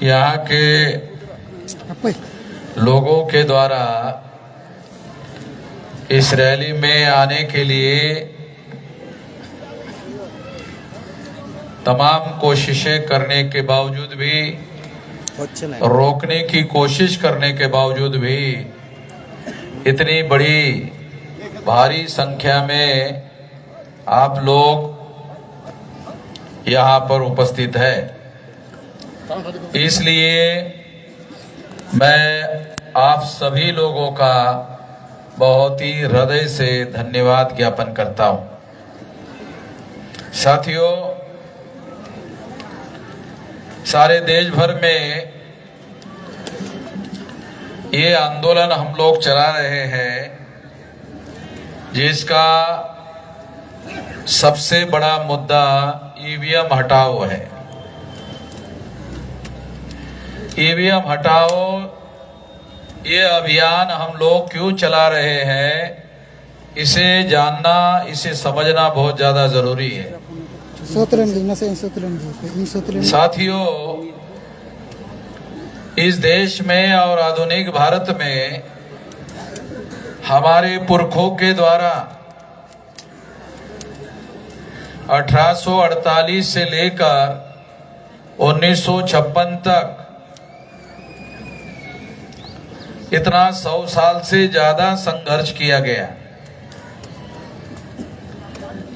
यहाँ के लोगों के द्वारा इस रैली में आने के लिए तमाम कोशिशें करने के बावजूद भी, रोकने की कोशिश करने के बावजूद भी इतनी बड़ी भारी संख्या में आप लोग यहाँ पर उपस्थित है। इसलिए मैं आप सभी लोगों का बहुत ही हृदय से धन्यवाद ज्ञापन करता हूं। साथियों, सारे देश भर में ये आंदोलन हम लोग चला रहे हैं, जिसका सबसे बड़ा मुद्दा ईवीएम हटाओ है। ईवीएम हटाओ ये अभियान हम लोग क्यों चला रहे हैं, इसे जानना, इसे समझना बहुत ज्यादा जरूरी है। साथियों, इस देश में और आधुनिक भारत में हमारे पुरखों के द्वारा 1848 से लेकर 1956 तक इतना 100 साल से ज्यादा संघर्ष किया गया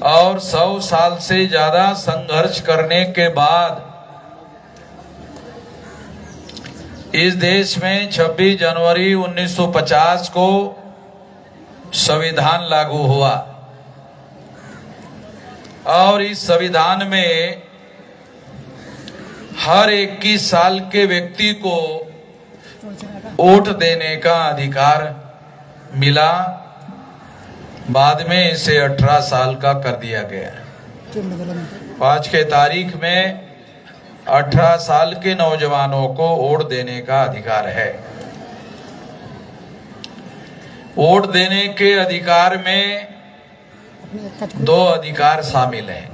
और 100 साल से ज्यादा संघर्ष करने के बाद इस देश में 26 जनवरी 1950 को संविधान लागू हुआ और इस संविधान में हर 21 साल के व्यक्ति को वोट देने का अधिकार मिला। बाद में इसे 18 साल का कर दिया गया। आज के तारीख में 18 साल के नौजवानों को वोट देने का अधिकार है। वोट देने के अधिकार में 2 अधिकार शामिल हैं।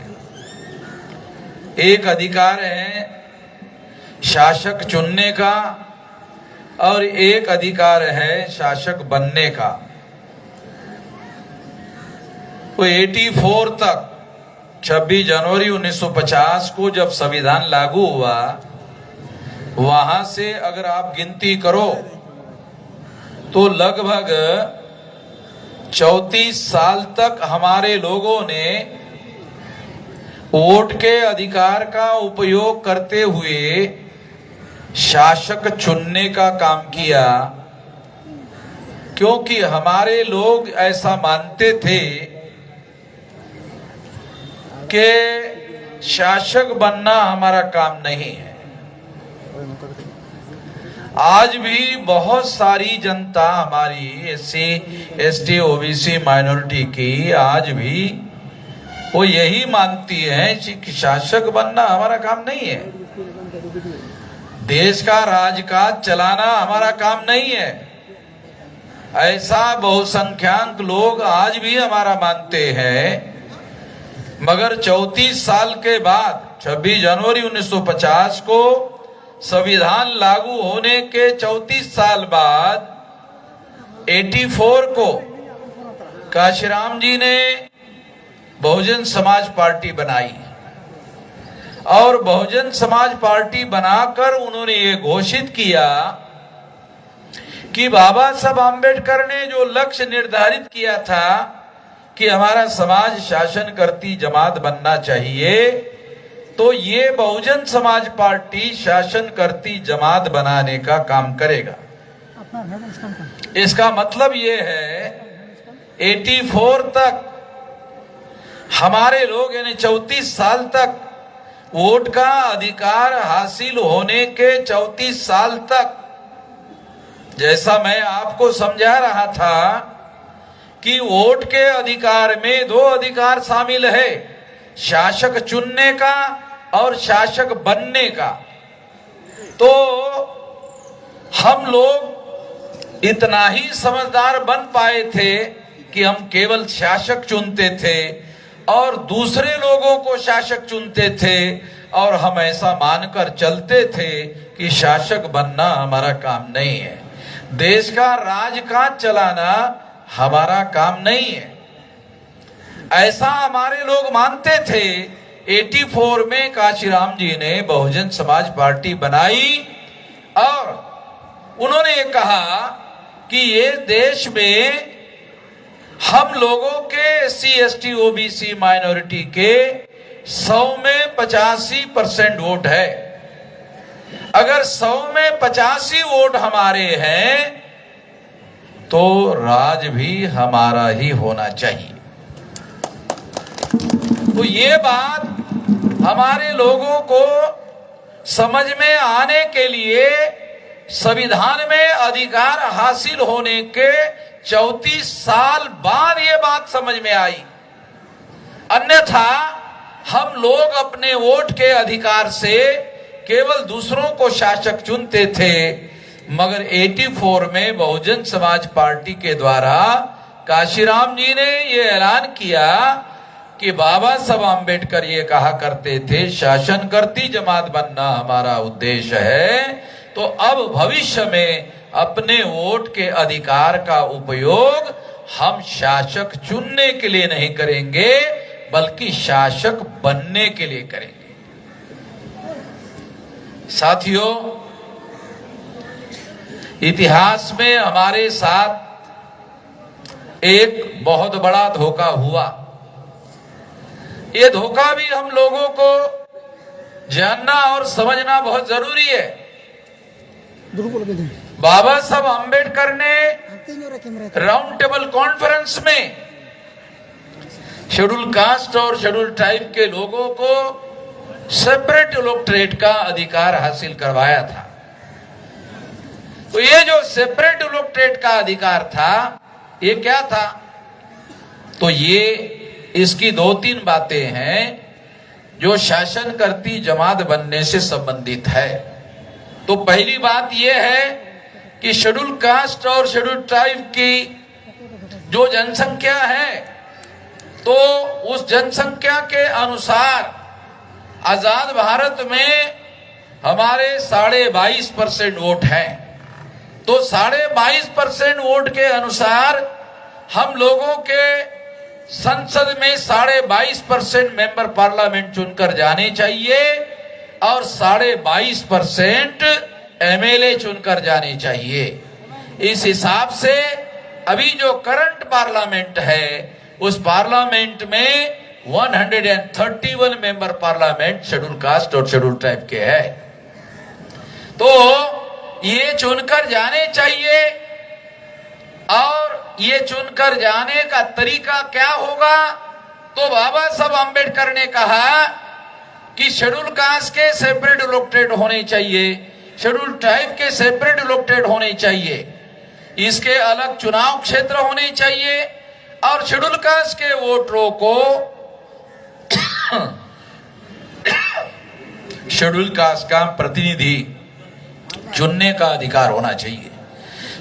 एक अधिकार है शासक चुनने का और एक अधिकार है शासक बनने का। तो 84 तक 26 जनवरी 1950 को जब संविधान लागू हुआ, वहां से अगर आप गिनती करो तो लगभग 34 साल तक हमारे लोगों ने वोट के अधिकार का उपयोग करते हुए शासक चुनने का काम किया, क्योंकि हमारे लोग ऐसा मानते थे कि शासक बनना हमारा काम नहीं है। आज भी बहुत सारी जनता हमारी SC, ST, OBC माइनॉरिटी की आज भी वो यही मानती है कि शासक बनना हमारा काम नहीं है, देश का राजकाज चलाना हमारा काम नहीं है। ऐसा बहुसंख्यक लोग आज भी हमारा मानते हैं। मगर 34 साल के बाद 26 जनवरी 1950 को संविधान लागू होने के 34 साल बाद 84 को काशीराम जी ने बहुजन समाज पार्टी बनाई और बहुजन समाज पार्टी बनाकर उन्होंने ये घोषित किया कि बाबा साहब आम्बेडकर ने जो लक्ष्य निर्धारित किया था कि हमारा समाज शासन करती जमात बनना चाहिए, तो ये बहुजन समाज पार्टी शासन करती जमात बनाने का काम करेगा। इसका मतलब ये है 84 तक हमारे लोग यानी 34 साल तक वोट का अधिकार हासिल होने के 34 साल तक, जैसा मैं आपको समझा रहा था कि वोट के अधिकार में 2 अधिकार शामिल है, शासक चुनने का और शासक बनने का। तो हम लोग इतना ही समझदार बन पाए थे कि हम केवल शासक चुनते थे और दूसरे लोगों को शासक चुनते थे और हम ऐसा मानकर चलते थे कि शासक बनना हमारा काम नहीं है, देश का राजकाज चलाना हमारा काम नहीं है, ऐसा हमारे लोग मानते थे। 84 में काशीराम जी ने बहुजन समाज पार्टी बनाई और उन्होंने ये कहा कि ये देश में हम लोगों के SC ST OBC माइनॉरिटी के 100 में 85% वोट है। अगर 100 में 85 वोट हमारे हैं तो राज भी हमारा ही होना चाहिए। तो ये बात हमारे लोगों को समझ में आने के लिए संविधान में अधिकार हासिल होने के 34 साल बाद ये बात समझ में आई। अन्यथा हम लोग अपने वोट के अधिकार से केवल दूसरों को शासक चुनते थे, मगर 84 में बहुजन समाज पार्टी के द्वारा काशीराम जी ने ये ऐलान किया कि बाबा साहब आम्बेडकर ये कहा करते थे, शासन करती जमात बनना हमारा उद्देश्य है। तो अब भविष्य में अपने वोट के अधिकार का उपयोग हम शासक चुनने के लिए नहीं करेंगे, बल्कि शासक बनने के लिए करेंगे। साथियों, इतिहास में हमारे साथ एक बहुत बड़ा धोखा हुआ। ये धोखा भी हम लोगों को जानना और समझना बहुत जरूरी है। बाबा साहब आम्बेडकर ने राउंड टेबल कॉन्फ्रेंस में शेड्यूल कास्ट और शेड्यूल ट्राइब के लोगों को सेपरेट इलेक्टोरेट का अधिकार हासिल करवाया था। तो ये जो सेपरेट इलेक्टोरेट का अधिकार था, ये क्या था? तो ये इसकी 2-3 बातें हैं जो शासन करती जमात बनने से संबंधित है। तो पहली बात यह है कि शेड्यूल कास्ट और शेड्यूल ट्राइब की जो जनसंख्या है, तो उस जनसंख्या के अनुसार आजाद भारत में हमारे 22.5% वोट हैं। तो 22.5% वोट के अनुसार हम लोगों के संसद में 22.5% मेंबर पार्लियामेंट चुनकर जाने चाहिए और 22.5% MLA चुनकर जाने चाहिए। इस हिसाब से अभी जो करंट पार्लियामेंट है, उस पार्लियामेंट में 131 मेंबर पार्लियामेंट शेड्यूल कास्ट और शेड्यूल ट्राइब के है। तो ये चुनकर जाने चाहिए। और ये चुनकर जाने का तरीका क्या होगा? तो बाबा साहब आम्बेडकर ने कहा कि शेड्यूल कास्ट के सेपरेट इलेक्टोरेट होने चाहिए, शेड्यूल ट्राइब के सेपरेट इलेक्टोरेट होने चाहिए, इसके अलग चुनाव क्षेत्र होने चाहिए और शेड्यूल कास्ट के वोटरों को शेड्यूल कास्ट का प्रतिनिधि चुनने का अधिकार होना चाहिए।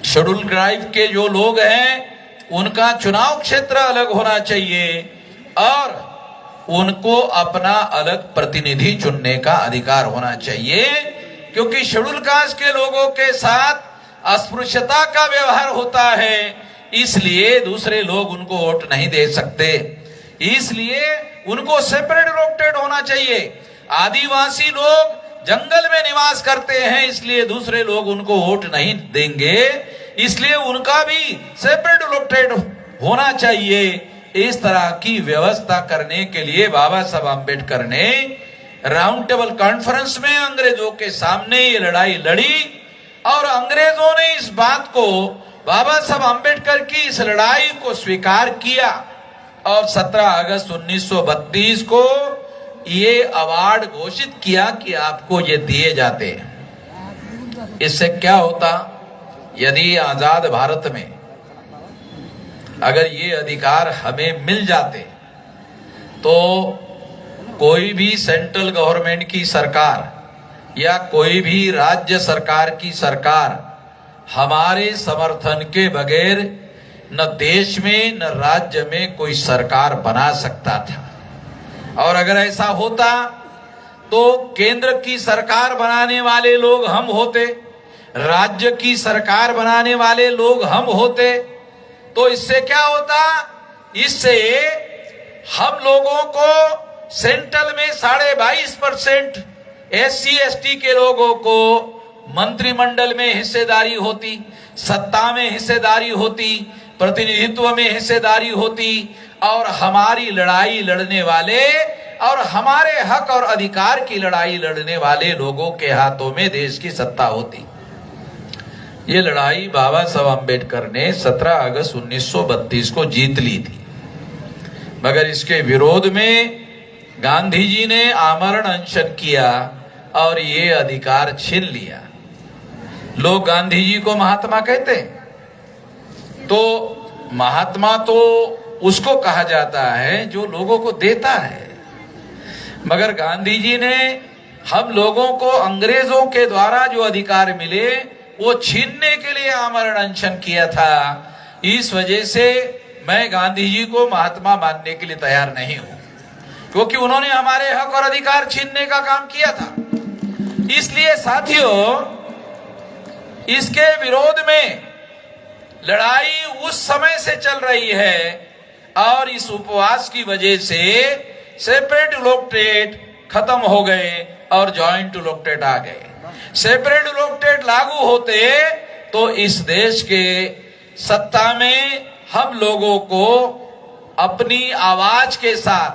शेड्यूल ट्राइब के जो लोग हैं उनका चुनाव क्षेत्र अलग होना चाहिए और उनको अपना अलग प्रतिनिधि चुनने का अधिकार होना चाहिए, क्योंकि शेड्यूल कास्ट के लोगों के साथ अस्पृश्यता का व्यवहार होता है, इसलिए दूसरे लोग उनको वोट नहीं दे सकते, इसलिए उनको सेपरेट इलेक्टेड होना चाहिए। आदिवासी लोग जंगल में निवास करते हैं, इसलिए दूसरे लोग उनको वोट नहीं देंगे, इसलिए उनका भी सेपरेट इलेक्टेड होना चाहिए। इस तरह की व्यवस्था करने के लिए बाबा साहब आम्बेडकर ने राउंड टेबल कॉन्फ्रेंस में अंग्रेजों के सामने ये लड़ाई लड़ी और अंग्रेजों ने इस बात को, बाबा साहब आम्बेडकर की इस लड़ाई को स्वीकार किया और 17 अगस्त 1932 को ये अवार्ड घोषित किया कि आपको ये दिए जाते हैं। इससे क्या होता? यदि आजाद भारत में अगर ये अधिकार हमें मिल जाते तो कोई भी सेंट्रल गवर्नमेंट की सरकार या कोई भी राज्य सरकार की सरकार हमारे समर्थन के बगैर न देश में न राज्य में कोई सरकार बना सकता था। और अगर ऐसा होता तो केंद्र की सरकार बनाने वाले लोग हम होते, राज्य की सरकार बनाने वाले लोग हम होते, तो इससे क्या होता? इससे हम लोगों को सेंट्रल में 22.5% SC/ST के लोगों को मंत्रिमंडल में हिस्सेदारी होती, सत्ता में हिस्सेदारी होती, प्रतिनिधित्व में हिस्सेदारी होती, और हमारी लड़ाई लड़ने वाले और हमारे हक और अधिकार की लड़ाई लड़ने वाले लोगों के हाथों में देश की सत्ता होती। ये लड़ाई बाबा साहब अम्बेडकर ने 17 अगस्त 1932 को जीत ली थी, मगर इसके विरोध में गांधी जी ने आमरण अनशन किया और ये अधिकार छीन लिया। लोग गांधी जी को महात्मा कहते हैं, तो महात्मा तो उसको कहा जाता है जो लोगों को देता है, मगर गांधी जी ने हम लोगों को अंग्रेजों के द्वारा जो अधिकार मिले वो छीनने के लिए आमरण अनशन किया था। इस वजह से मैं गांधी जी को महात्मा मानने के लिए तैयार नहीं हूं, क्योंकि उन्होंने हमारे हक और अधिकार छीनने का काम किया था। इसलिए साथियों, इसके विरोध में लड़ाई उस समय से चल रही है, और इस उपवास की वजह से सेपरेट इलेक्टोरेट खत्म हो गए और जॉइंट इलेक्टोरेट आ गए। सेपरेट इलेक्टोरेट लागू होते तो इस देश के सत्ता में हम लोगों को अपनी आवाज के साथ,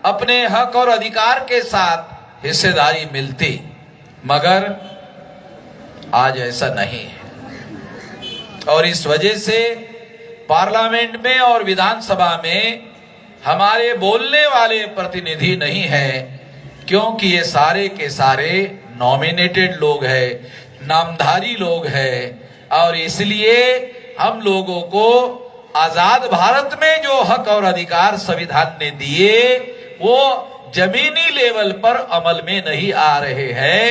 अपने हक और अधिकार के साथ हिस्सेदारी मिलती, मगर आज ऐसा नहीं है। और इस वजह से पार्लियामेंट में और विधानसभा में हमारे बोलने वाले प्रतिनिधि नहीं है, क्योंकि ये सारे के सारे नॉमिनेटेड लोग हैं, नामधारी लोग हैं, और इसलिए हम लोगों को आजाद भारत में जो हक और अधिकार संविधान ने दिए वो जमीनी लेवल पर अमल में नहीं आ रहे हैं,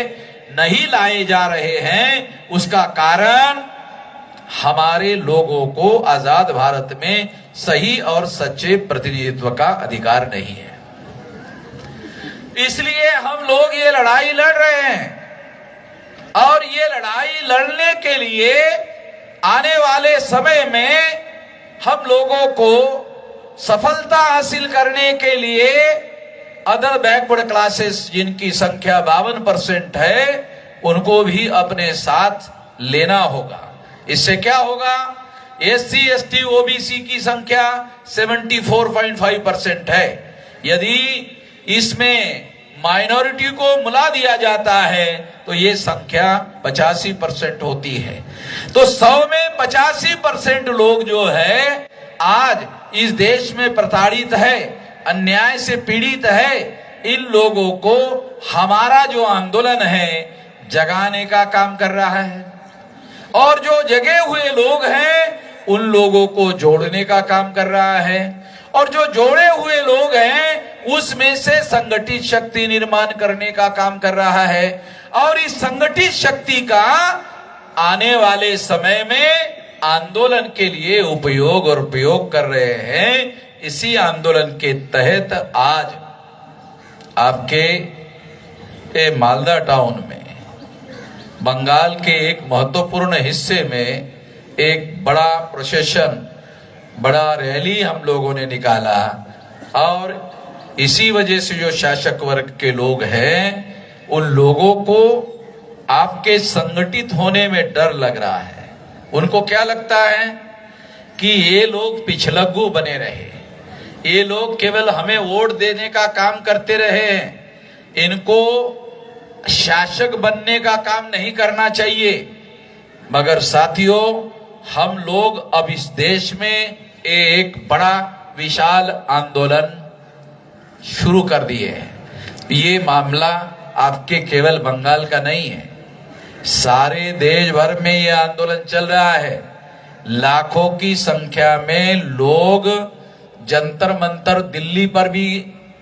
नहीं लाए जा रहे हैं। उसका कारण हमारे लोगों को आजाद भारत में सही और सच्चे प्रतिनिधित्व का अधिकार नहीं है। इसलिए हम लोग ये लड़ाई लड़ रहे हैं, और ये लड़ाई लड़ने के लिए आने वाले समय में हम लोगों को सफलता हासिल करने के लिए अदर बैकवर्ड क्लासेस जिनकी संख्या 52% है उनको भी अपने साथ लेना होगा। इससे क्या होगा? SC/ST OBC की संख्या 74.5% है। यदि इसमें माइनॉरिटी को मिला दिया जाता है तो ये संख्या 85% होती है। तो 100 में 85% लोग जो है आज इस देश में प्रताड़ित है, अन्याय से पीड़ित है। इन लोगों को हमारा जो आंदोलन है जगाने का काम कर रहा है, और जो जगे हुए लोग हैं उन लोगों को जोड़ने का काम कर रहा है, और जो जोड़े हुए लोग हैं उसमें से संगठित शक्ति निर्माण करने का काम कर रहा है। और इस संगठित शक्ति का आने वाले समय में आंदोलन के लिए उपयोग और प्रयोग कर रहे हैं। इसी आंदोलन के तहत आज आपके मालदा टाउन में बंगाल के एक महत्वपूर्ण हिस्से में एक बड़ा प्रोसेशन, बड़ा रैली हम लोगों ने निकाला, और इसी वजह से जो शासक वर्ग के लोग हैं उन लोगों को आपके संगठित होने में डर लग रहा है। उनको क्या लगता है कि ये लोग पिछलग्गू बने रहे, ये लोग केवल हमें वोट देने का काम करते रहे, इनको शासक बनने का काम नहीं करना चाहिए। मगर साथियों, हम लोग अब इस देश में एक बड़ा विशाल आंदोलन शुरू कर दिए हैं। ये मामला आपके केवल बंगाल का नहीं है, सारे देश भर में ये आंदोलन चल रहा है। लाखों की संख्या में लोग जंतर मंतर दिल्ली पर भी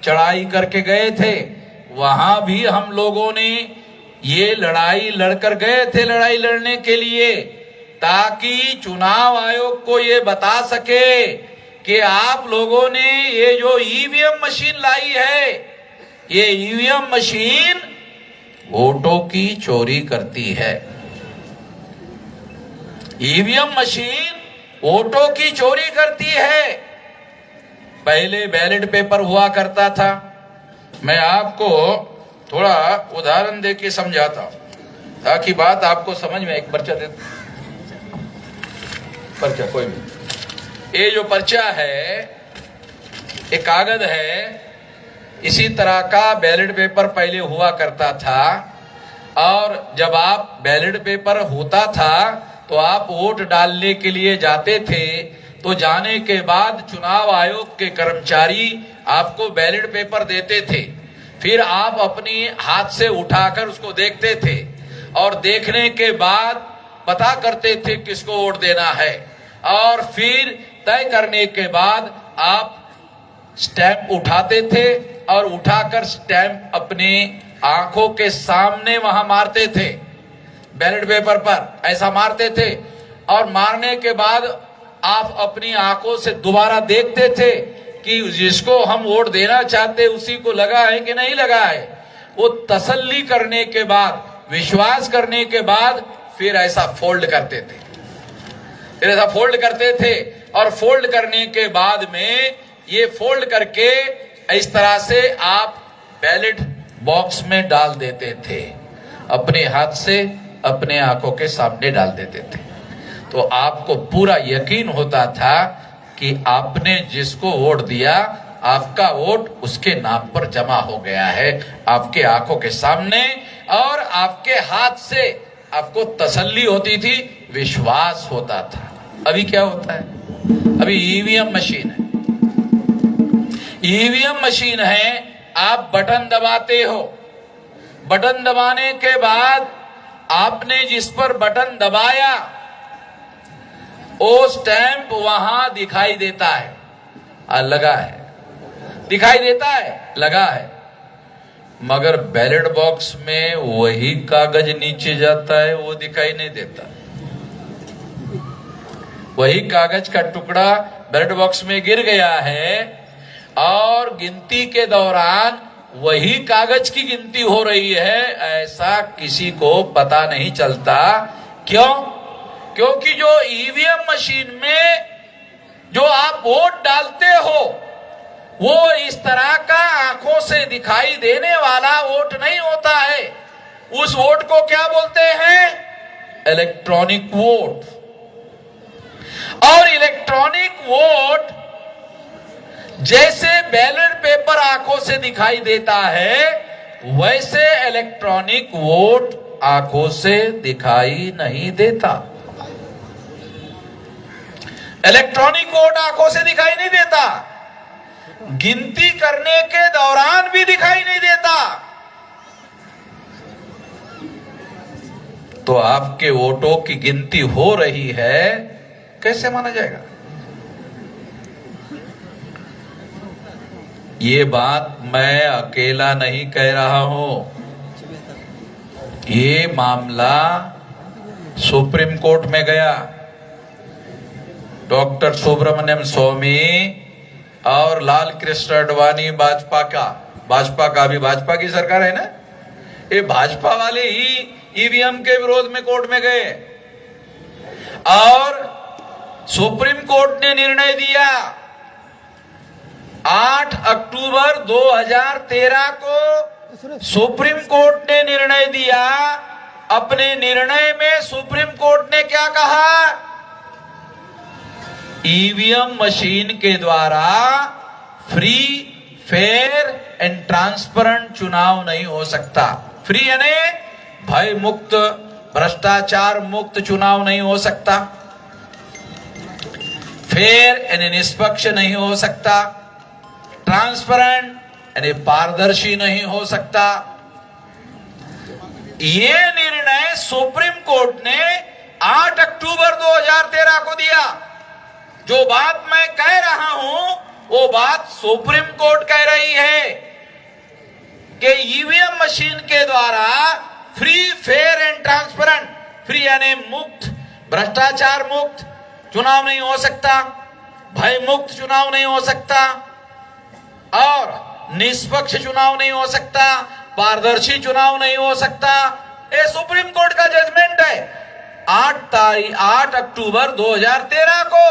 चढ़ाई करके गए थे, वहां भी हम लोगों ने ये लड़ाई लड़कर गए थे, लड़ाई लड़ने के लिए, ताकि चुनाव आयोग को ये बता सके कि आप लोगों ने ये जो ईवीएम मशीन लाई है, ये ईवीएम मशीन वोटों की चोरी करती है। ईवीएम मशीन वोटों की चोरी करती है। पहले बैलेट पेपर हुआ करता था। मैं आपको थोड़ा उदाहरण देके समझाता हूं ताकि बात आपको समझ में। एक पर्चा दे, पर्चा कोई भी। ये जो पर्चा है, एक कागज है, इसी तरह का बैलेट पेपर पहले हुआ करता था। और जब आप बैलेट पेपर होता था तो आप वोट डालने के लिए जाते थे, तो जाने के बाद चुनाव आयोग के कर्मचारी आपको बैलेट पेपर देते थे। फिर आप अपनी हाथ से उठाकर उसको देखते थे और देखने के बाद पता करते थे किसको वोट देना है। और फिर तय करने के बाद आप स्टैंप उठाते थे और उठाकर स्टैंप अपने आंखों के सामने वहां मारते थे। बैलेट पेपर पर ऐसा मारते थे और मारने के बाद आप अपनी आंखों से दोबारा देखते थे कि जिसको हम वोट देना चाहते उसी को लगा है कि नहीं लगा है। वो तसल्ली करने के बाद, विश्वास करने के बाद फिर ऐसा फोल्ड करते थे। फिर ऐसा फोल्ड करते थे और फोल्ड करने के बाद में ये फोल्ड करके इस तरह से आप बैलेट बॉक्स में डाल देते थे। अपने हाथ से अपने आंखों के सामने डाल देते थे। तो आपको पूरा यकीन होता था कि आपने जिसको वोट दिया, आपका वोट उसके नाम पर जमा हो गया है, आपके आंखों के सामने और आपके हाथ से। आपको तसल्ली होती थी, विश्वास होता था। अभी क्या होता है? अभी ईवीएम मशीन है। ईवीएम मशीन है, आप बटन दबाते हो। बटन दबाने के बाद आपने जिस पर बटन दबाया वो स्टैंप वहां दिखाई देता है। लगा है, दिखाई देता है, लगा है। मगर बैलेट बॉक्स में वही कागज नीचे जाता है, वो दिखाई नहीं देता। वही कागज का टुकड़ा बैलेट बॉक्स में गिर गया है और गिनती के दौरान वही कागज की गिनती हो रही है, ऐसा किसी को पता नहीं चलता। क्यों? क्योंकि जो ईवीएम मशीन में जो आप वोट डालते हो वो इस तरह का आंखों से दिखाई देने वाला वोट नहीं होता है। उस वोट को क्या बोलते हैं? Electronic vote. और इलेक्ट्रॉनिक वोट जैसे बैलेट पेपर आंखों से दिखाई देता है, वैसे इलेक्ट्रॉनिक वोट आंखों से दिखाई नहीं देता। इलेक्ट्रॉनिक वोट आंखों से दिखाई नहीं देता, गिनती करने के दौरान भी दिखाई नहीं देता। तो आपके वोटों की गिनती हो रही है, कैसे माना जाएगा? ये बात मैं अकेला नहीं कह रहा हूं। ये मामला सुप्रीम कोर्ट में गया। डॉक्टर सुब्रमण्यम स्वामी और लाल कृष्ण आडवाणी भाजपा का भी भाजपा की सरकार है ना, ये भाजपा वाले ही ईवीएम के विरोध में कोर्ट में गए और सुप्रीम कोर्ट ने निर्णय दिया 8 अक्टूबर 2013 को सुप्रीम कोर्ट ने निर्णय दिया। अपने निर्णय में सुप्रीम कोर्ट ने क्या कहा? ईवीएम मशीन के द्वारा फ्री, फेयर एंड ट्रांसपेरेंट चुनाव नहीं हो सकता। फ्री यानी भय मुक्त, भ्रष्टाचार मुक्त चुनाव नहीं हो सकता। फेयर यानी निष्पक्ष नहीं हो सकता। ट्रांसपेरेंट यानी पारदर्शी नहीं हो सकता। ये निर्णय सुप्रीम कोर्ट ने 8 अक्टूबर 2013 को दिया। जो बात मैं कह रहा हूं वो बात सुप्रीम कोर्ट कह रही है कि ईवीएम मशीन के द्वारा free, fair and transparent, free यानी मुक्त, भ्रष्टाचार मुक्त चुनाव नहीं हो सकता, भय मुक्त चुनाव नहीं हो सकता और निष्पक्ष चुनाव नहीं हो सकता, पारदर्शी चुनाव नहीं हो सकता। ये सुप्रीम कोर्ट का जजमेंट है 8 अक्टूबर 2013 को।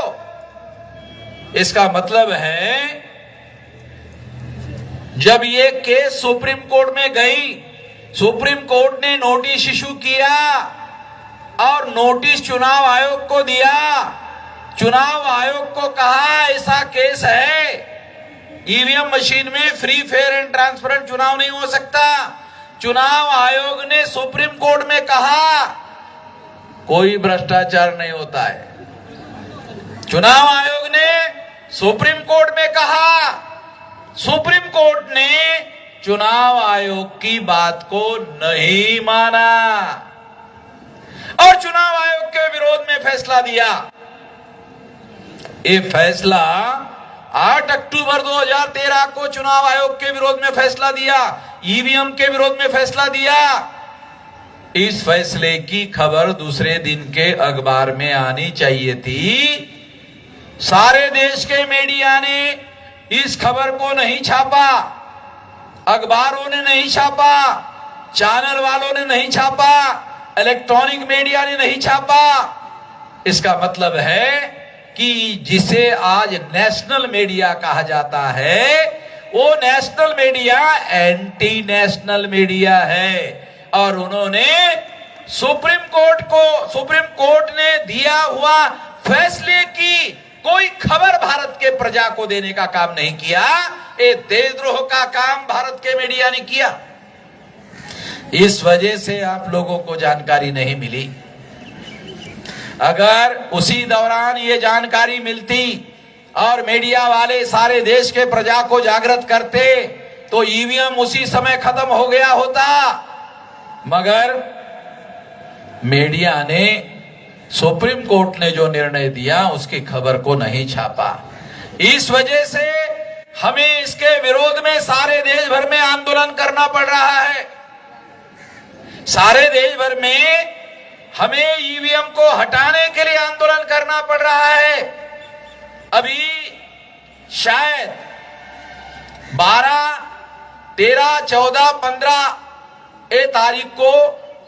इसका मतलब है जब ये केस सुप्रीम कोर्ट में गई, सुप्रीम कोर्ट ने नोटिस इशू किया और नोटिस चुनाव आयोग को दिया। चुनाव आयोग को कहा ऐसा केस है, ईवीएम मशीन में फ्री फेयर एंड ट्रांसपेरेंट चुनाव नहीं हो सकता। चुनाव आयोग ने सुप्रीम कोर्ट में कहा कोई भ्रष्टाचार नहीं होता है। चुनाव आयोग ने सुप्रीम कोर्ट में कहा, सुप्रीम कोर्ट ने चुनाव आयोग की बात को नहीं माना और चुनाव आयोग के विरोध में फैसला दिया। ये फैसला 8 अक्टूबर 2013 को चुनाव आयोग के विरोध में फैसला दिया, ईवीएम के विरोध में फैसला दिया। इस फैसले की खबर दूसरे दिन के अखबार में आनी चाहिए थी। सारे देश के मीडिया ने इस खबर को नहीं छापा, अखबारों ने नहीं छापा, चैनल वालों ने नहीं छापा, इलेक्ट्रॉनिक मीडिया ने नहीं छापा। इसका मतलब है कि जिसे आज नेशनल मीडिया कहा जाता है वो national media anti national media है और उन्होंने सुप्रीम कोर्ट ने दिया हुआ फैसले की कोई खबर भारत के प्रजा को देने का काम नहीं किया। ये देशद्रोह का काम भारत के मीडिया ने किया। इस वजह से आप लोगों को जानकारी नहीं मिली। अगर उसी दौरान ये जानकारी मिलती और मीडिया वाले सारे देश के प्रजा को जागृत करते तो ईवीएम उसी समय खत्म हो गया होता, मगर मीडिया ने सुप्रीम कोर्ट ने जो निर्णय दिया उसकी खबर को नहीं छापा। इस वजह से हमें इसके विरोध में सारे देश भर में आंदोलन करना पड़ रहा है। सारे देश भर में हमें ईवीएम को हटाने के लिए आंदोलन करना पड़ रहा है। अभी शायद 12, 13, 14, 15 तारीख को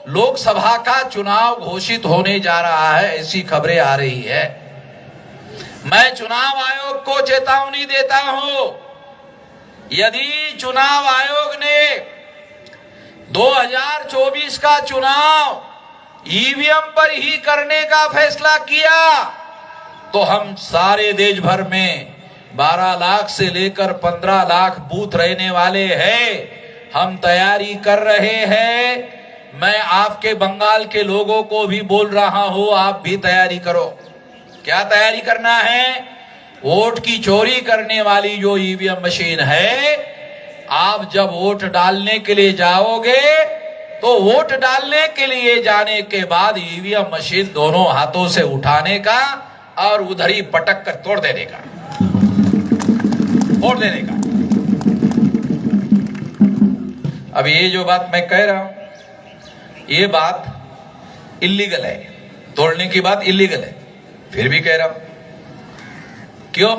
लोकसभा का चुनाव घोषित होने जा रहा है, ऐसी खबरें आ रही है। मैं चुनाव आयोग को चेतावनी देता हूं, यदि चुनाव आयोग ने 2024 का चुनाव ईवीएम पर ही करने का फैसला किया तो हम सारे देश भर में 12 लाख से लेकर 15 लाख बूथ रहने वाले हैं, हम तैयारी कर रहे हैं। मैं आपके बंगाल के लोगों को भी बोल रहा हूं, आप भी तैयारी करो। क्या तैयारी करना है? वोट की चोरी करने वाली जो ईवीएम मशीन है, आप जब वोट डालने के लिए जाओगे तो वोट डालने के लिए जाने के बाद ईवीएम मशीन दोनों हाथों से उठाने का और उधर ही पटक कर तोड़ देने का, फोड़ देने का। अब ये जो बात मैं कह रहा हूं, ये बात इल्लीगल है, तोड़ने की बात इल्लीगल है, फिर भी कह रहा हूं। क्यों?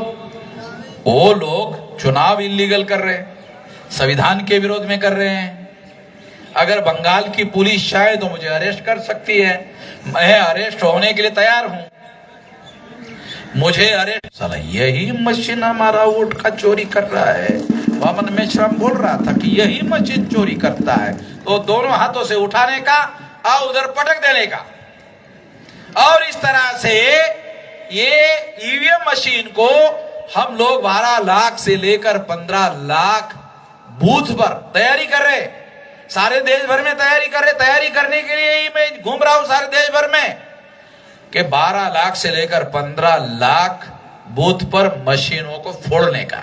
वो लोग चुनाव इल्लीगल कर रहे हैं, संविधान के विरोध में कर रहे हैं। अगर बंगाल की पुलिस चाहे तो मुझे अरेस्ट कर सकती है, मैं अरेस्ट होने के लिए तैयार हूं। मुझे अरेस्ट, साला यही मशीन हमारा वोट का चोरी कर रहा है। वामन मेश्राम बोल रहा था कि यही मशीन चोरी करता है, तो दोनों हाथों से उठाने का और उधर पटक देने का। और इस तरह से ये ईवीएम मशीन को हम लोग 12 लाख से लेकर 15 लाख बूथ पर तैयारी कर रहे, सारे देश भर में तैयारी कर रहे। तैयारी करने के लिए ही मैं घूम रहा हूं सारे देश भर में कि 12 लाख से लेकर 15 लाख बूथ पर मशीनों को फोड़ने का।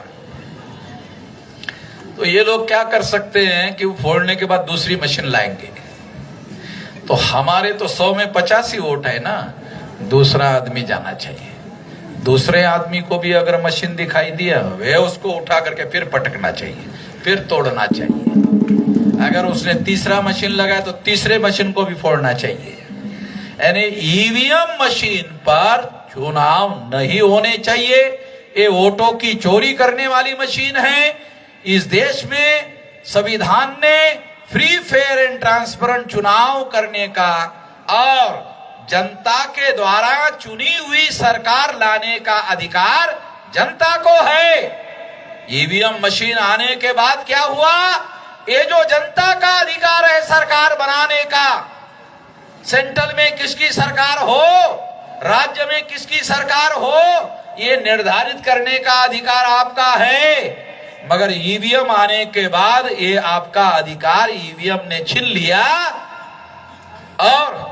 तो ये लोग क्या कर सकते हैं कि वो फोड़ने के बाद दूसरी मशीन लाएंगे। तो हमारे तो 100 में 85 वोट है ना, दूसरा आदमी जाना चाहिए। दूसरे आदमी को भी अगर मशीन दिखाई दिया वे उसको उठा करके फिर पटकना चाहिए, फिर तोड़ना चाहिए। अगर उसने तीसरा मशीन लगाया तो तीसरे मशीन को भी फोड़ना चाहिए। यानी ईवीएम मशीन पर चुनाव नहीं होने चाहिए। ये वोटों की चोरी करने वाली मशीन है, इस देश में संविधान ने फ्री फेयर एंड ट्रांसपेरेंट चुनाव करने का और जनता के द्वारा चुनी हुई सरकार लाने का अधिकार जनता को है। ईवीएम मशीन आने के बाद क्या हुआ? ये जो जनता का अधिकार है सरकार बनाने का, सेंट्रल में किसकी सरकार हो, राज्य में किसकी सरकार हो, ये निर्धारित करने का अधिकार आपका है। मगर ईवीएम आने के बाद ये आपका अधिकार ईवीएम ने छीन लिया और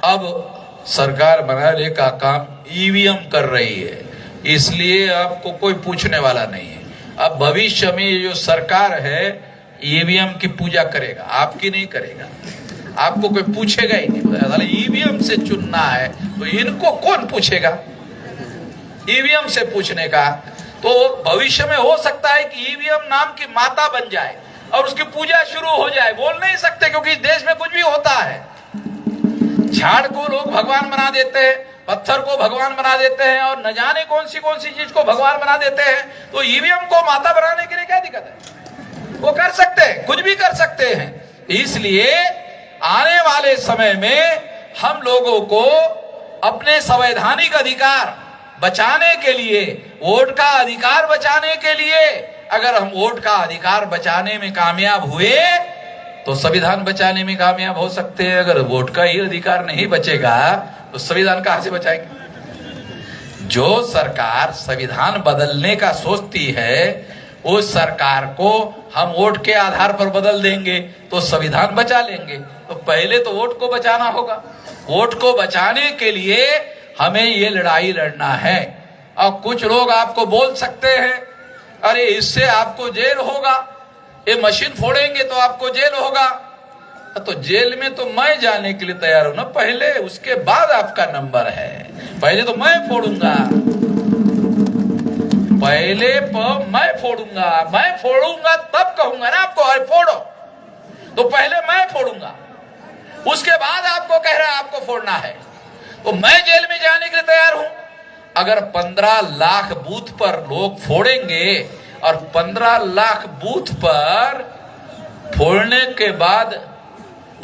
अब सरकार बनाने का काम ईवीएम कर रही है। इसलिए आपको कोई पूछने वाला नहीं है। अब भविष्य में ये जो सरकार है ईवीएम की पूजा करेगा, आपकी नहीं करेगा। आपको कोई पूछेगा ही नहीं। ईवीएम से चुनना है तो इनको कौन पूछेगा ईवीएम से पूछने का? तो भविष्य में हो सकता है कि ईवीएम नाम की माता बन जाए और उसकी पूजा शुरू हो जाए। बोल नहीं सकते क्योंकि इस देश में कुछ भी होता है। झाड़ को लोग भगवान बना देते हैं, पत्थर को भगवान बना देते हैं और न जाने कौन सी चीज को भगवान बना देते हैं। तो ईवीएम को माता बनाने के लिए क्या दिक्कत है? वो कर सकते हैं, कुछ भी कर सकते हैं। इसलिए आने वाले समय में हम लोगों को अपने संवैधानिक अधिकार बचाने के लिए, वोट का अधिकार बचाने के लिए, अगर हम वोट का अधिकार बचाने में कामयाब हुए तो संविधान बचाने में कामयाब हो सकते हैं। अगर वोट का ही अधिकार नहीं बचेगा तो संविधान कहां से बचाएंगे? जो सरकार संविधान बदलने का सोचती है उस सरकार को हम वोट के आधार पर बदल देंगे तो संविधान बचा लेंगे। तो पहले तो वोट को बचाना होगा। वोट को बचाने के लिए हमें ये लड़ाई लड़ना है। और कुछ लोग आपको बोल सकते हैं अरे इससे आपको जेल होगा, ये मशीन फोड़ेंगे तो आपको जेल होगा। तो जेल में तो मैं जाने के लिए तैयार हूं ना पहले, उसके बाद आपका नंबर है। पहले तो मैं फोड़ूंगा, पहले मैं फोड़ूंगा तब कहूंगा ना आपको अरे फोड़ो। तो पहले मैं फोड़ूंगा, उसके बाद आपको कह रहा है आपको फोड़ना है। तो मैं जेल में जाने के लिए तैयार हूं। अगर 15 लाख बूथ पर लोग फोड़ेंगे और 15 लाख बूथ पर फोड़ने के बाद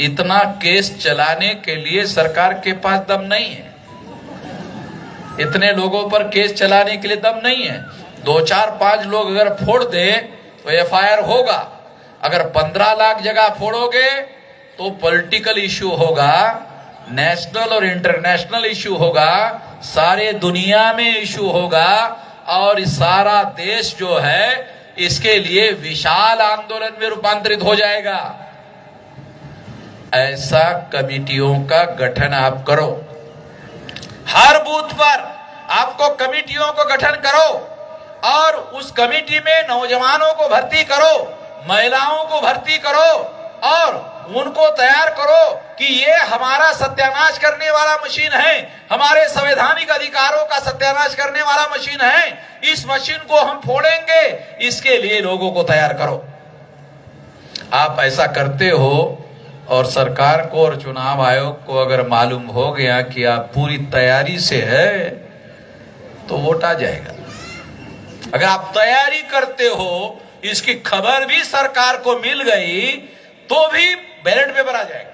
इतना केस चलाने के लिए सरकार के पास दम नहीं है। इतने लोगों पर केस चलाने के लिए दम नहीं है। 2, 4, 5 लोग अगर फोड़ दे तो एफआईआर होगा। अगर 15 लाख जगह फोड़ोगे तो पॉलिटिकल इश्यू होगा, नेशनल और इंटरनेशनल इश्यू होगा, सारे दुनिया में इश्यू होगा और सारा देश जो है इसके लिए विशाल आंदोलन में रूपांतरित हो जाएगा। ऐसा कमिटियों का गठन आप करो। हर बूथ पर आपको कमिटियों को गठन करो और उस कमिटी में नौजवानों को भर्ती करो, महिलाओं को भर्ती करो और उनको तैयार करो कि ये हमारा सत्यानाश करने वाला मशीन है, हमारे संवैधानिक अधिकारों का सत्यानाश करने वाला मशीन है। इस मशीन को हम फोड़ेंगे, इसके लिए लोगों को तैयार करो। आप ऐसा करते हो और सरकार को और चुनाव आयोग को अगर मालूम हो गया कि आप पूरी तैयारी से है तो वोट आ जाएगा। अगर आप तैयारी करते हो, इसकी खबर भी सरकार को मिल गई तो भी बैलेट पेपर आ जाएगा,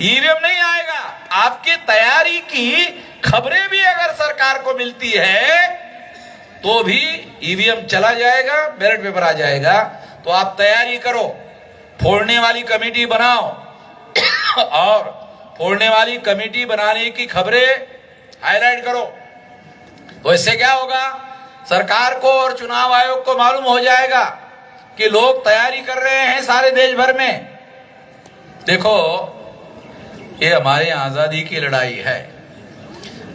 ईवीएम नहीं आएगा। आपकी तैयारी की खबरें भी अगर सरकार को मिलती है तो भी ईवीएम चला जाएगा, बैलेट पेपर आ जाएगा। तो आप तैयारी करो, फोड़ने वाली कमेटी बनाओ और फोड़ने वाली कमेटी बनाने की खबरें हाईलाइट करो। तो इससे क्या होगा, सरकार को और चुनाव आयोग को मालूम हो जाएगा कि लोग तैयारी कर रहे हैं सारे देश भर में। देखो, ये हमारे आजादी की लड़ाई है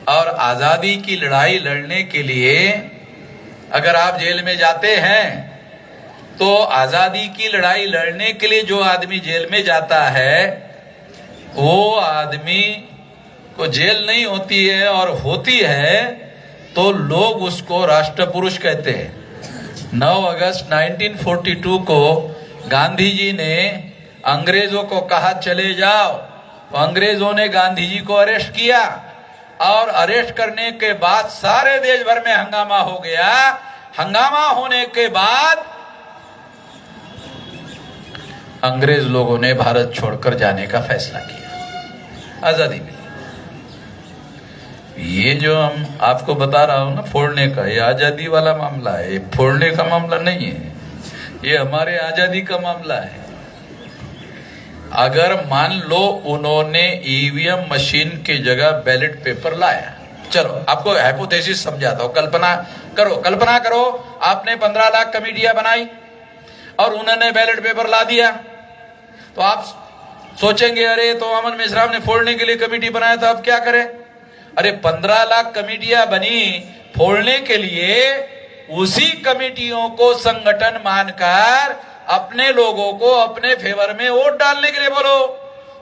और आजादी की लड़ाई लड़ने के लिए अगर आप जेल में जाते हैं तो आजादी की लड़ाई लड़ने के लिए जो आदमी जेल में जाता है वो आदमी को जेल नहीं होती है और होती है तो लोग उसको राष्ट्रपुरुष कहते हैं। 9 अगस्त 1942 को गांधी जी ने अंग्रेजों को कहा चले जाओ, तो अंग्रेजों ने गांधी जी को अरेस्ट किया और अरेस्ट करने के बाद सारे देश भर में हंगामा हो गया हंगामा होने के बाद अंग्रेज लोगों ने भारत छोड़कर जाने का फैसला किया, आजादी मिली। ये जो हम आपको बता रहा हूं ना फोड़ने का, ये आजादी वाला मामला है, ये फोड़ने का मामला नहीं है, ये हमारे आजादी का मामला है। अगर मान लो उन्होंने ईवीएम मशीन की जगह बैलेट पेपर लाया, चलो आपको हाइपोथेसिस समझाता हूं, कल्पना करो आपने 15 लाख कमेटियां बनाई और उन्होंने बैलेट पेपर ला दिया, तो आप सोचेंगे अरे तो अमन मेश्राम ने फोड़ने के लिए कमेटी बनाया था, अब क्या करें? अरे 15 लाख कमेटियां बनी फोड़ने के लिए, उसी कमेटियों को संगठन मानकर अपने लोगों को अपने फेवर में वोट डालने के लिए बोलो।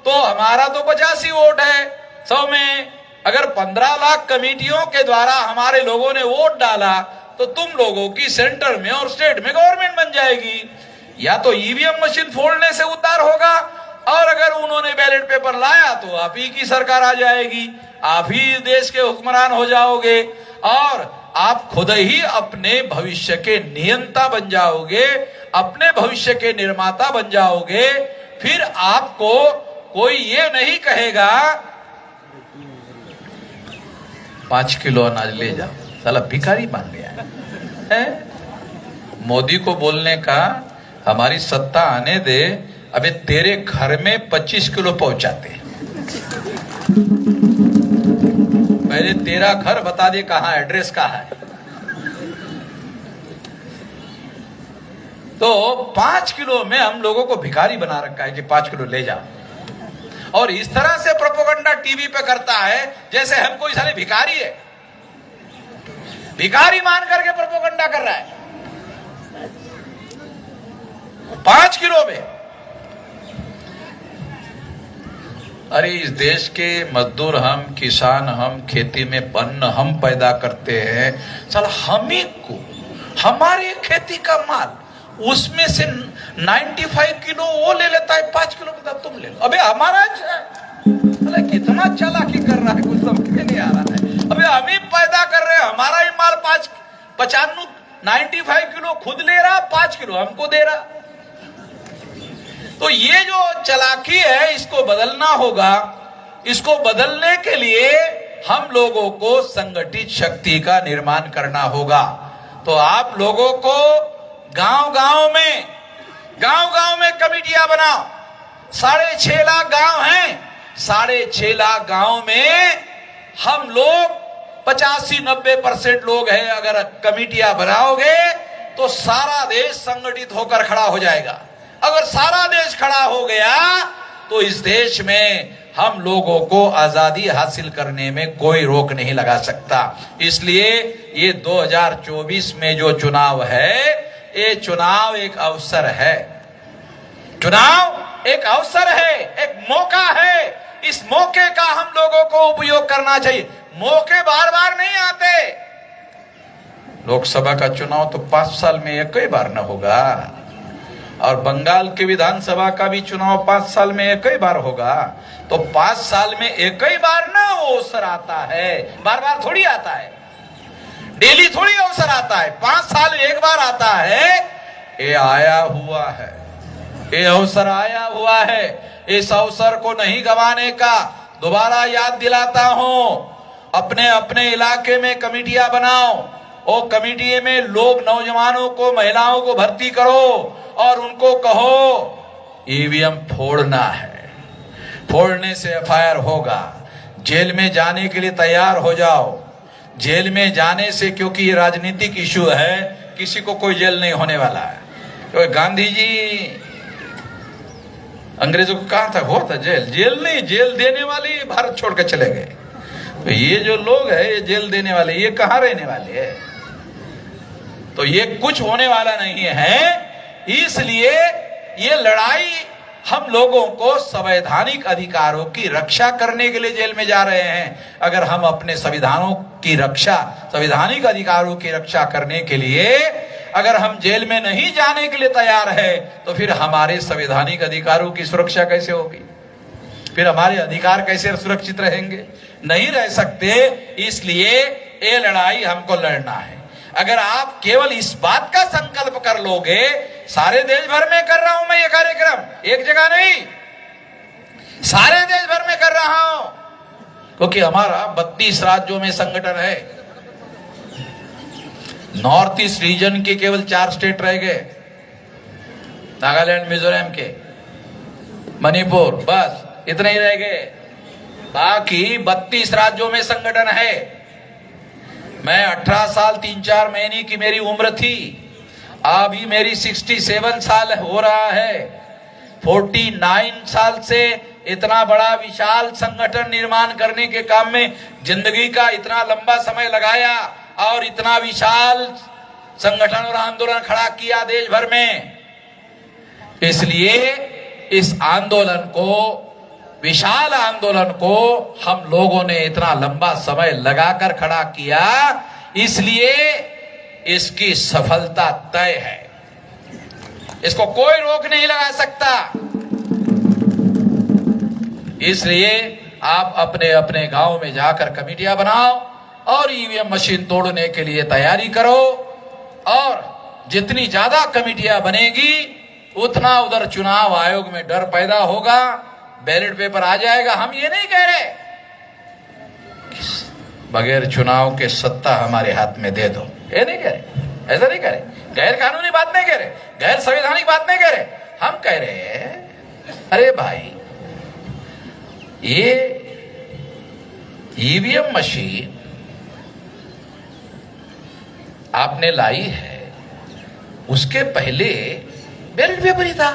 तो हमारा तो 85 वोट है 100 में, अगर 15 लाख कमेटियों के द्वारा हमारे लोगों ने वोट डाला तो तुम लोगों की सेंटर में और स्टेट में गवर्नमेंट बन जाएगी। या तो ईवीएम मशीन फोड़ने से उद्धार होगा, और अगर उन्होंने बैलेट पेपर लाया तो आप ही की सरकार आ जाएगी, आप ही देश के हुक्मरान हो जाओगे और आप खुद ही अपने भविष्य के नियंता बन जाओगे, अपने भविष्य के निर्माता बन जाओगे। फिर आपको कोई ये नहीं कहेगा 5 किलो अनाज ले जाओ, साला भिखारी मान लिया है। मोदी को बोलने का हमारी सत्ता आने दे, अबे तेरे घर में 25 किलो पहुंचाते। पहले तेरा घर बता दे कहां, एड्रेस कहां है। तो 5 किलो में हम लोगों को भिखारी बना रखा है कि 5 किलो ले जाओ, और इस तरह से प्रोपेगेंडा टीवी पे करता है जैसे हम कोई साले भिखारी है, भिखारी मान करके प्रोपेगेंडा कर रहा है 5 किलो में। अरे इस देश के मजदूर हम, किसान हम, खेती में अन्न हम पैदा करते हैं, साला हम ही को हमारे खेती का माल उसमें से 95 किलो वो ले लेता है, 5 किलो मतलब तुम ले लो। अबे हमारा कितना चालाकी कर रहा है, कुछ समझ में नहीं आ रहा है। अबे हम ही पैदा कर रहे हैं, हमारा ही माल 95 किलो खुद ले रहा, 5 किलो हमको दे रहा। तो ये जो चालाकी है इसको बदलना होगा। इसको बदलने के लिए हम लोगों को संगठित शक्ति का निर्माण करना होगा। तो आप लोगों को गांव-गांव में कमेटियां बनाओ। 6.5 लाख गांव हैं, 6.5 लाख गांव में हम लोग 85-90% लोग हैं। अगर कमेटियां बनाओगे तो सारा देश संगठित होकर खड़ा हो जाएगा। अगर सारा देश खड़ा हो गया तो इस देश में हम लोगों को आजादी हासिल करने में कोई रोक नहीं लगा सकता। इसलिए ये 2024 में जो चुनाव है, ये चुनाव एक अवसर है, चुनाव एक अवसर है, एक मौका है। इस मौके का हम लोगों को उपयोग करना चाहिए। मौके बार बार नहीं आते। लोकसभा का चुनाव तो 5 साल में एक ही बार न होगा, और बंगाल के विधानसभा का भी चुनाव 5 साल में एक ही बार होगा। तो 5 साल में एक ही बार ना वो अवसर आता है, बार बार थोड़ी आता है, डेली थोड़ी अवसर आता है, 5 साल में एक बार आता है। ये आया हुआ है, ये अवसर आया हुआ है। इस अवसर को नहीं गंवाने का दोबारा याद दिलाता हूं। अपने अपने इलाके में कमेटियां बनाओ, और कमेटी में लोग, नौजवानों को, महिलाओं को भर्ती करो और उनको कहो ईवीएम फोड़ना है, फोड़ने से एफआईआर होगा, जेल में जाने के लिए तैयार हो जाओ। जेल में जाने से, क्योंकि ये राजनीतिक इशू है, किसी को कोई जेल नहीं होने वाला है। तो गांधी जी अंग्रेजों को कहा था, हो था जेल, जेल नहीं, जेल देने वाले भारत छोड़ के चले गए। तो ये जो लोग है, ये जेल देने वाले, ये कहाँ रहने वाले हैं? तो ये कुछ होने वाला नहीं है। इसलिए ये लड़ाई हम लोगों को संवैधानिक अधिकारों की रक्षा करने के लिए जेल में जा रहे हैं। अगर हम अपने संविधानों की रक्षा, संवैधानिक अधिकारों की रक्षा करने के लिए अगर हम जेल में नहीं जाने के लिए तैयार है, तो फिर हमारे संवैधानिक अधिकारों की सुरक्षा कैसे होगी? फिर हमारे अधिकार कैसे सुरक्षित रहेंगे? नहीं रह सकते। इसलिए ये लड़ाई हमको लड़ना है। अगर आप केवल इस बात का संकल्प कर लोगे, सारे देश भर में कर रहा हूं मैं ये कार्यक्रम, एक जगह नहीं, सारे देश भर में कर रहा हूं, क्योंकि हमारा 32 राज्यों में संगठन है। नॉर्थ ईस्ट रीजन के केवल 4 स्टेट रह गए, नागालैंड, मिजोरम के, मणिपुर, बस इतने ही रह गए। बाकी 32 राज्यों में संगठन है। मैं 18 साल 3-4 महीने की मेरी उम्र थी, अभी मेरी 67 साल हो रहा है। 49 साल से इतना बड़ा विशाल संगठन निर्माण करने के काम में जिंदगी का इतना लंबा समय लगाया और इतना विशाल संगठन और आंदोलन खड़ा किया देश भर में। इसलिए इस आंदोलन को, विशाल आंदोलन को हम लोगों ने इतना लंबा समय लगाकर खड़ा किया, इसलिए इसकी सफलता तय है, इसको कोई रोक नहीं लगा सकता। इसलिए आप अपने अपने गांव में जाकर कमेटियां बनाओ और ईवीएम मशीन तोड़ने के लिए तैयारी करो, और जितनी ज्यादा कमेटियां बनेगी उतना उधर चुनाव आयोग में डर पैदा होगा, बैलेट पेपर आ जाएगा। हम ये नहीं कह रहे बगैर चुनाव के सत्ता हमारे हाथ में दे दो, ये नहीं कह रहे, ऐसा नहीं कह रहे, गैर कानूनी बात नहीं कह रहे, गैर संवैधानिक बात नहीं कह रहे। हम कह रहे हैं, अरे भाई ये ईवीएम मशीन आपने लाई है, उसके पहले बैलेट पेपर ही था,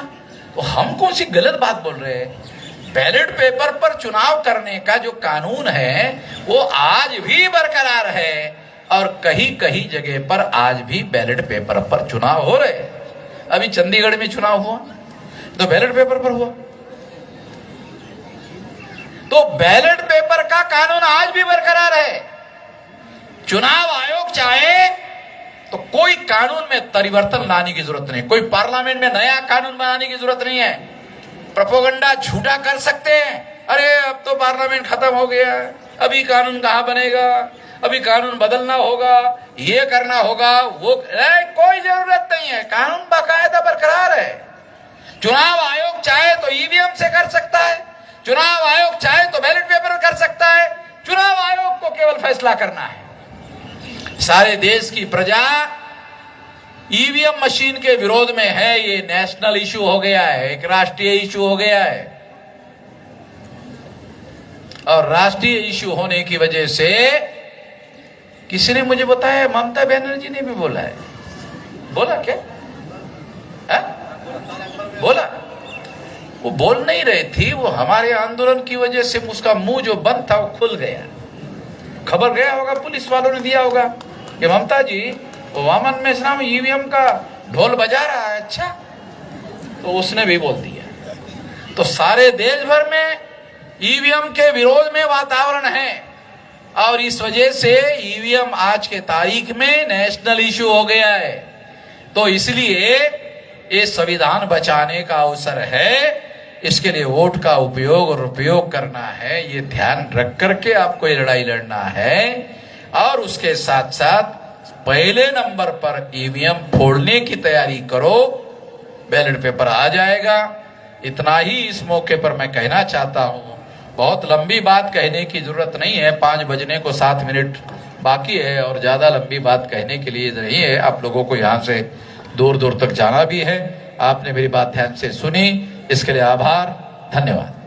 तो हम कौन सी गलत बात बोल रहे हैं? बैलेट पेपर पर चुनाव करने का जो कानून है वो आज भी बरकरार है, और कहीं कहीं जगह पर आज भी बैलेट पेपर पर चुनाव हो रहे हैं। अभी चंडीगढ़ में चुनाव हुआ तो बैलेट पेपर पर हुआ, तो बैलेट पेपर का कानून आज भी बरकरार है। चुनाव आयोग चाहे तो कोई कानून में परिवर्तन लाने की जरूरत नहीं, कोई पार्लियामेंट में नया कानून बनाने की जरूरत नहीं है। प्रोपेगेंडा झूठा कर सकते हैं, अरे अब तो पार्लियामेंट खत्म हो गया, अभी कानून कहां बनेगा, अभी कानून बदलना होगा, ये करना होगा, वो कोई जरूरत नहीं है, कानून बाकायदा बरकरार है। चुनाव आयोग चाहे तो ईवीएम से कर सकता है, चुनाव आयोग चाहे तो बैलेट पेपर कर सकता है, चुनाव आयोग को केवल फैसला करना है। सारे देश की प्रजा ईवीएम मशीन के विरोध में है, ये नेशनल इशू हो गया है, एक राष्ट्रीय इशू हो गया है, और राष्ट्रीय इशू होने की वजह से किसी ने मुझे बताया, ममता बनर्जी ने भी बोला है, बोला क्या है? बोला, वो बोल नहीं रही थी, वो हमारे आंदोलन की वजह से उसका मुंह जो बंद था वो खुल गया, खबर गया होगा, पुलिस वालों ने दिया होगा कि ममता जी वामन मेश्राम ईवीएम का ढोल बजा रहा है, अच्छा, तो उसने भी बोल दिया। तो सारे देश भर में ईवीएम के विरोध में वातावरण है, और इस वजह से ईवीएम आज के तारीख में नेशनल इशू हो गया है। तो इसलिए ये संविधान बचाने का अवसर है, इसके लिए वोट का उपयोग और उपयोग करना है, ये ध्यान रख करके आपको ये लड़ाई लड़ना है। और उसके साथ साथ पहले नंबर पर ईवीएम फोड़ने की तैयारी करो, बैलेट पेपर आ जाएगा। इतना ही इस मौके पर मैं कहना चाहता हूं, बहुत लंबी बात कहने की जरूरत नहीं है, 5 बजने को 7 मिनट बाकी है, और ज्यादा लंबी बात कहने के लिए नहीं है। आप लोगों को यहाँ से दूर दूर तक जाना भी है। आपने मेरी बात ध्यान से सुनी, इसके लिए आभार, धन्यवाद।